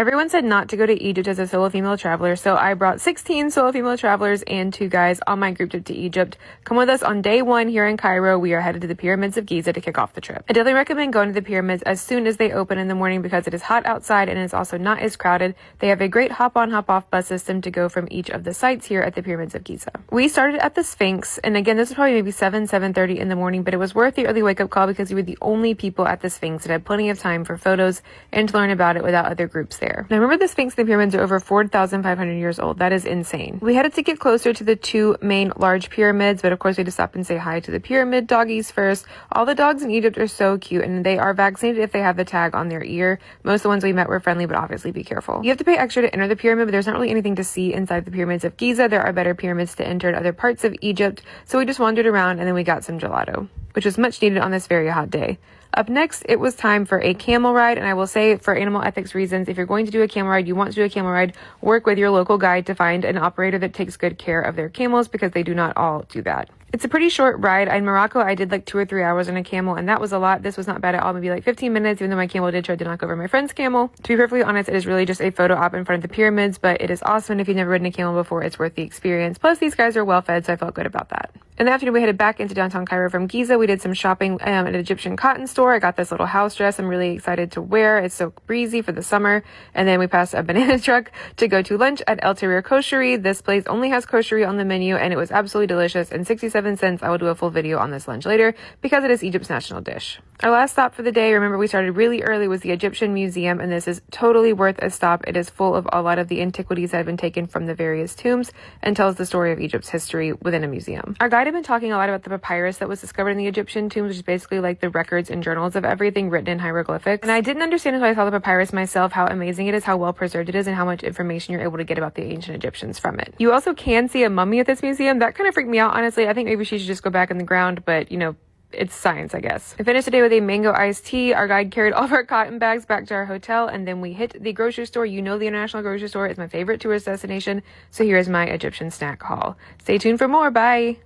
Everyone said not to go to Egypt as a solo female traveler, so I brought 16 solo female travelers and 2 guys on my group trip to Egypt. Come with us on day 1 here in Cairo. We are headed to the pyramids of Giza to kick off the trip. I definitely recommend going to the pyramids as soon as they open in the morning because it is hot outside and it's also not as crowded. They have a great hop-on, hop-off bus system to go from each of the sites here at the pyramids of Giza. We started at the Sphinx, and again, this was probably maybe 7:30 in the morning, but it was worth the early wake-up call because we were the only people at the Sphinx that had plenty of time for photos and to learn about it without other groups there. Now, remember the Sphinx and the pyramids are over 4,500 years old. That is insane. We headed to get closer to the 2 main large pyramids, but of course we had to stop and say hi to the pyramid doggies first. All the dogs in Egypt are so cute, and they are vaccinated if they have the tag on their ear. Most of the ones we met were friendly, but obviously be careful. You have to pay extra to enter the pyramid, but there's not really anything to see inside the pyramids of Giza. There are better pyramids to enter in other parts of Egypt, so we just wandered around and then we got some gelato, which was much needed on this very hot day. Up next, it was time for a camel ride, and I will say for animal ethics reasons, if you're going to do a camel ride, you want to do a camel ride, work with your local guide to find an operator that takes good care of their camels because they do not all do that. It's a pretty short ride. In Morocco, I did like 2 or 3 hours on a camel, and that was a lot. This was not bad at all, maybe like 15 minutes, even though my camel did try to knock over my friend's camel. To be perfectly honest, it is really just a photo op in front of the pyramids, but it is awesome. And if you've never ridden a camel before, it's worth the experience. Plus, these guys are well fed, so I felt good about that. In the afternoon, we headed back into downtown Cairo from Giza. We did some shopping at an Egyptian cotton store. I got this little house dress I'm really excited to wear. It's so breezy for the summer. And then we passed a banana truck to go to lunch at El Tahrir Koshery. This place only has koshery on the menu, and it was absolutely delicious. And 67 cents. I will do a full video on this lunch later because it is Egypt's national dish. Our last stop for the day, remember we started really early, was the Egyptian Museum, and this is totally worth a stop. It is full of a lot of the antiquities that have been taken from the various tombs and tells the story of Egypt's history within a museum. Our guide had been talking a lot about the papyrus that was discovered in the Egyptian tombs, which is basically like the records and journals of everything written in hieroglyphics. And I didn't understand until I saw the papyrus myself how amazing it is, how well preserved it is, and how much information you're able to get about the ancient Egyptians from it. You also can see a mummy at this museum. That kind of freaked me out, honestly. I think maybe she should just go back in the ground, but you know, it's science, I guess. I finished the day with a mango iced tea. Our guide carried all of our cotton bags back to our hotel, and then we hit the grocery store. You know, the International Grocery Store is my favorite tourist destination, so here is my Egyptian snack haul. Stay tuned for more. Bye!